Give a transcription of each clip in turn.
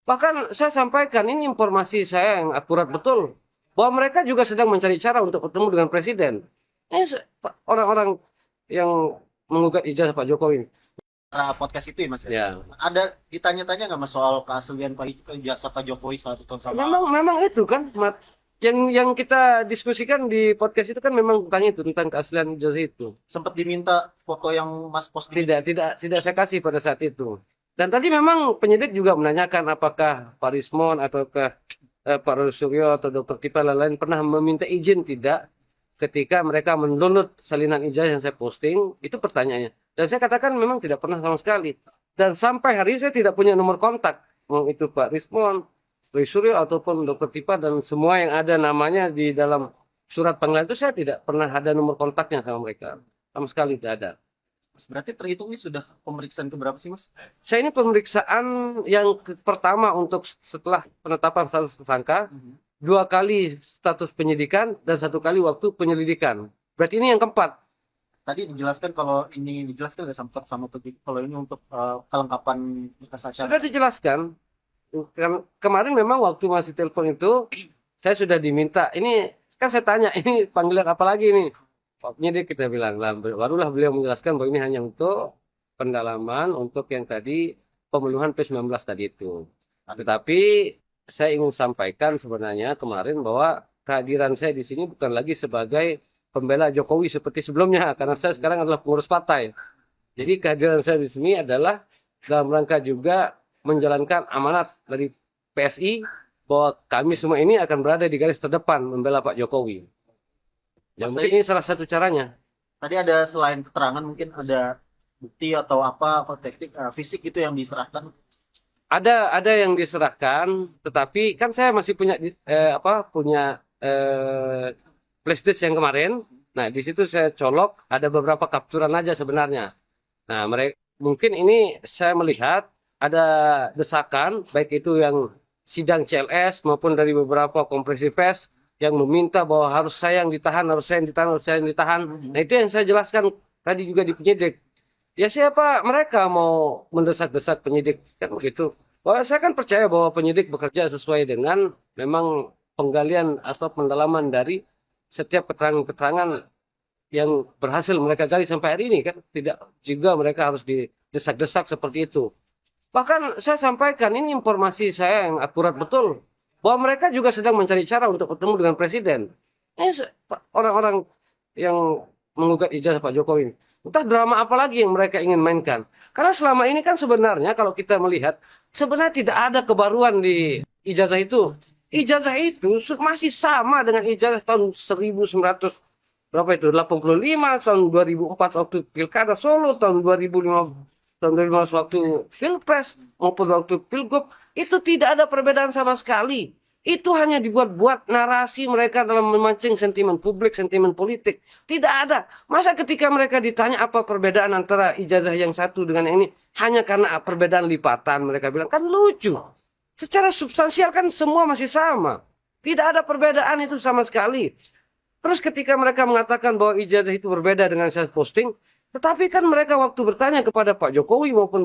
Bahkan saya sampaikan ini informasi saya yang akurat betul bahwa mereka juga sedang mencari cara untuk bertemu dengan presiden. Ini orang-orang yang menggugat ijazah Pak Jokowi. Podcast itu ya Mas ya. Ya, Ada ditanya-tanya nggak Mas soal keaslian Pak jasa Pak Jokowi saat itu memang sama memang itu kan, yang kita diskusikan di podcast itu kan memang tentang itu, tentang keaslian ijazah itu. sempat diminta foto yang Mas posting itu. Tidak saya kasih pada saat itu. Dan tadi memang penyidik juga menanyakan apakah Pak Rismon ataukah Pak Suryo atau Dokter Tipa lain-lain pernah meminta izin tidak ketika mereka mendownload salinan ijazah yang saya posting, itu pertanyaannya. Dan saya katakan memang tidak pernah sama sekali. Dan sampai hari ini saya tidak punya nomor kontak, mau itu Pak Rismon, Roy Suryo ataupun Dokter Tipa dan semua yang ada namanya di dalam surat panggilan itu saya tidak pernah ada nomor kontaknya sama mereka. Sama sekali tidak ada. Mas berarti terhitung ini sudah pemeriksaan keberapa sih Mas? Saya ini pemeriksaan yang pertama untuk setelah penetapan status tersangka, Mhm. 2 kali status penyidikan dan 1 kali waktu penyelidikan. Berarti ini yang keempat. Tadi dijelaskan kalau ini dijelaskan nggak sempat sama kalau ini untuk kelengkapan berkas Sudah acara. dijelaskan. Kemarin memang waktu masih telepon itu, saya sudah diminta. Ini kan saya tanya, ini panggilan apa lagi ini? Pak penyidik kita bilang, lah, barulah beliau menjelaskan bahwa ini hanya untuk pendalaman untuk yang tadi pemenuhan P19 tadi itu. Tetapi saya ingin sampaikan sebenarnya kemarin bahwa kehadiran saya di sini bukan lagi sebagai pembela Jokowi seperti sebelumnya, karena saya sekarang adalah pengurus partai. Jadi kehadiran saya di sini adalah dalam rangka juga menjalankan amanat dari PSI bahwa kami semua ini akan berada di garis terdepan membela Pak Jokowi. Ya Mas mungkin tadi, ini salah satu caranya. tadi ada selain keterangan mungkin ada bukti atau apa atau teknik fisik itu yang diserahkan. Ada yang diserahkan, tetapi kan saya masih punya punya flashdisk yang kemarin. Nah, di situ saya colok ada beberapa kapturan aja sebenarnya. Nah, mereka mungkin ini saya melihat ada desakan baik itu yang sidang CLS maupun dari beberapa kompresi pers yang meminta bahwa harus saya yang ditahan, harus saya yang ditahan, harus saya yang ditahan. Nah, itu yang saya jelaskan tadi juga di penyidik. Ya siapa mereka mau mendesak-desak penyidik kan begitu. Bahwa saya kan percaya bahwa penyidik bekerja sesuai dengan memang penggalian atau pendalaman dari setiap keterangan-keterangan yang berhasil mereka gali sampai hari ini kan tidak juga mereka harus didesak-desak seperti itu. Bahkan saya sampaikan ini informasi saya yang akurat betul bahwa mereka juga sedang mencari cara untuk bertemu dengan presiden. Ini orang-orang yang menggugat ijazah Pak Jokowi. Entah drama apa lagi yang mereka ingin mainkan. Karena selama ini kan sebenarnya kalau kita melihat sebenarnya tidak ada kebaruan di ijazah itu. Ijazah itu masih sama dengan ijazah tahun 1900 berapa itu 85 tahun 2004 waktu Pilkada Solo tahun 2005 tahun 2015 waktu Pilpres maupun waktu Pilgub itu tidak ada perbedaan sama sekali. Itu hanya dibuat-buat narasi mereka dalam memancing sentimen publik, sentimen politik. Tidak ada. Masa ketika mereka ditanya apa perbedaan antara ijazah yang satu dengan yang ini, hanya karena perbedaan lipatan, mereka bilang, kan lucu. Secara substansial kan semua masih sama. Tidak ada perbedaan itu sama sekali. Terus ketika mereka mengatakan bahwa ijazah itu berbeda dengan saya posting, tetapi kan mereka waktu bertanya kepada Pak Jokowi maupun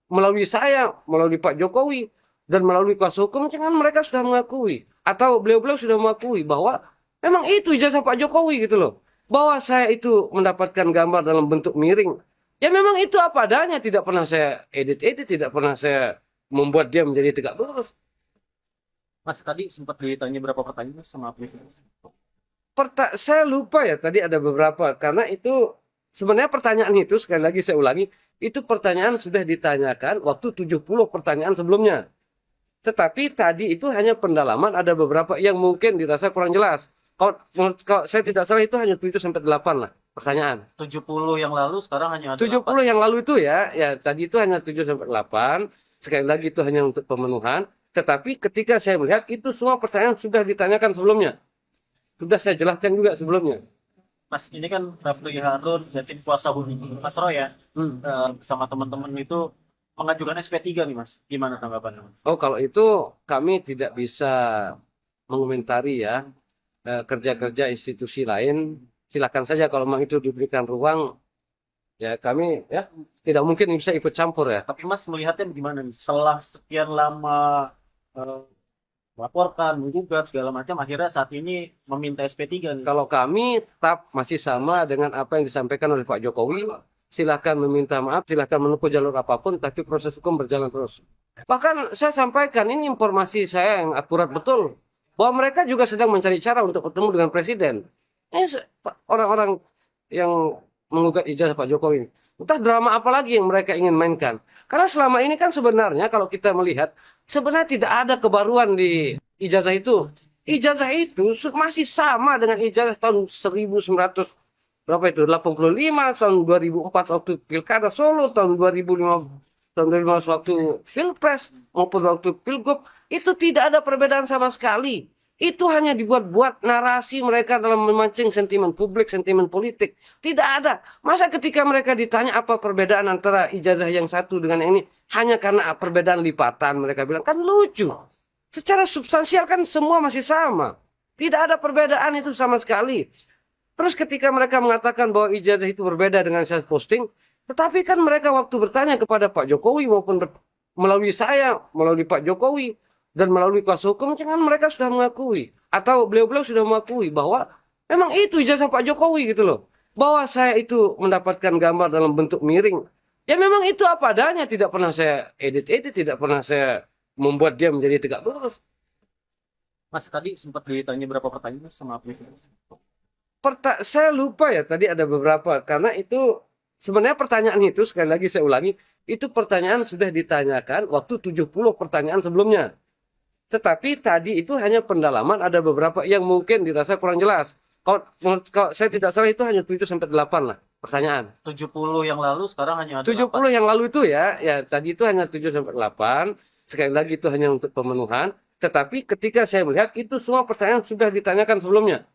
melalui saya, melalui Pak Jokowi, dan melalui kuasa hukum, jangan mereka sudah mengakui. Atau beliau-beliau sudah mengakui bahwa memang itu ijazah Pak Jokowi gitu loh. Bahwa saya itu mendapatkan gambar dalam bentuk miring. Ya memang itu apa adanya, tidak pernah saya edit-edit, tidak pernah saya membuat dia menjadi tegak lurus. Mas tadi sempat ditanya berapa pertanyaan Mas, sama apa itu? Saya lupa ya tadi ada beberapa karena itu sebenarnya pertanyaan itu sekali lagi saya ulangi itu pertanyaan sudah ditanyakan waktu 70 pertanyaan sebelumnya. Tetapi tadi itu hanya pendalaman ada beberapa yang mungkin dirasa kurang jelas. Kalau saya tidak salah itu hanya 7 sampai 8 lah pertanyaan. 70 yang lalu sekarang hanya ada 70 8. yang lalu itu ya tadi itu hanya 7 sampai 8. Sekali lagi itu hanya untuk pemenuhan. Tetapi ketika saya melihat itu semua pertanyaan sudah ditanyakan sebelumnya. Sudah saya jelaskan juga sebelumnya. Mas ini kan Rafli Harun ya tim kuasa hukum Mas Roy ya Hmm. bersama teman-teman itu mengajukan SP3 nih Mas. Gimana tanggapannya Mas? Oh, kalau itu kami tidak bisa mengomentari ya kerja-kerja institusi lain. Silakan saja kalau memang itu diberikan ruang, ya kami ya tidak mungkin bisa ikut campur ya. Tapi Mas melihatnya gimana nih? Setelah sekian lama eh, melaporkan, menggugat segala macam, akhirnya saat ini meminta SP3 nih. Kalau kami tetap masih sama dengan apa yang disampaikan oleh Pak Jokowi. Silahkan meminta maaf, silahkan menempuh jalur apapun, tapi proses hukum berjalan terus. Bahkan saya sampaikan, ini informasi saya yang akurat betul, bahwa mereka juga sedang mencari cara untuk bertemu dengan Presiden. Ini orang-orang yang menggugat ijazah Pak Jokowi. Entah drama apa lagi yang mereka ingin mainkan. Karena selama ini kan sebenarnya kalau kita melihat, sebenarnya tidak ada kebaruan di ijazah itu. Ijazah itu masih sama dengan ijazah tahun 1900 berapa itu 85 tahun 2004 waktu Pilkada Solo, tahun 2015 waktu Pilpres maupun waktu Pilgub. Itu tidak ada perbedaan sama sekali. Itu hanya dibuat-buat narasi mereka dalam memancing sentimen publik, sentimen politik. Tidak ada. Masa ketika mereka ditanya apa perbedaan antara ijazah yang satu dengan yang ini, hanya karena perbedaan lipatan, mereka bilang, kan lucu. Secara substansial kan semua masih sama. Tidak ada perbedaan itu sama sekali. Terus ketika mereka mengatakan bahwa ijazah itu berbeda dengan saya posting, tetapi kan mereka waktu bertanya kepada Pak Jokowi maupun melalui saya, melalui Pak Jokowi, dan melalui kuasa hukum, kan mereka sudah mengakui. Atau beliau-beliau sudah mengakui bahwa memang itu ijazah Pak Jokowi gitu loh. Bahwa saya itu mendapatkan gambar dalam bentuk miring. Ya memang itu apa adanya, tidak pernah saya edit-edit, tidak pernah saya membuat dia menjadi tegak lurus. Mas tadi sempat ditanya berapa pertanyaan sama apa itu? Saya lupa ya, tadi ada beberapa. Karena itu sebenarnya pertanyaan itu, sekali lagi saya ulangi, itu pertanyaan sudah ditanyakan waktu 70 pertanyaan sebelumnya. Tetapi tadi itu hanya pendalaman, ada beberapa yang mungkin dirasa kurang jelas. Kalau saya tidak salah itu hanya 7-8 lah pertanyaan. 70 yang lalu sekarang hanya ada 70 8. yang lalu itu ya tadi itu hanya 7-8. Sekali lagi itu hanya untuk pemenuhan. Tetapi ketika saya melihat itu semua pertanyaan sudah ditanyakan sebelumnya.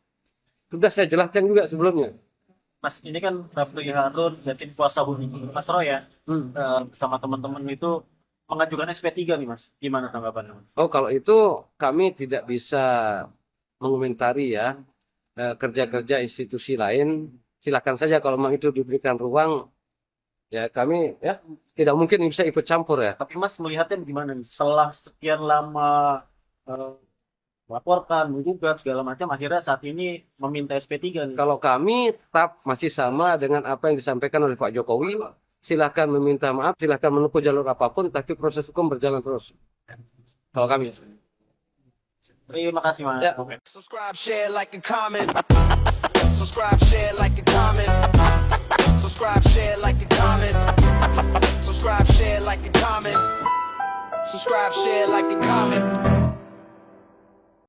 Sudah saya jelaskan juga sebelumnya. Mas, ini kan Rafli Harun, ya tim kuasa hukum Mas Roy ya, sama teman-teman itu mengajukan SP3 nih Mas. Gimana tanggapannya? Oh, kalau itu kami tidak bisa mengomentari ya kerja-kerja institusi lain. Silakan saja kalau memang itu diberikan ruang, ya kami ya tidak mungkin bisa ikut campur ya. Tapi Mas melihatnya gimana nih? Setelah sekian lama melaporkan, menggugat segala macam, akhirnya saat ini meminta SP3 nih. Kalau kami tetap masih sama dengan apa yang disampaikan oleh Pak Jokowi. Silahkan meminta maaf, silahkan menempuh jalur apapun, tapi proses hukum berjalan terus. Kalau kami. Terima kasih Mas. Ya. Subscribe, share, like, and comment. Subscribe, share, like, and comment. Subscribe, share, like, and comment. Subscribe, share, like, and comment. Subscribe, share, like, and comment.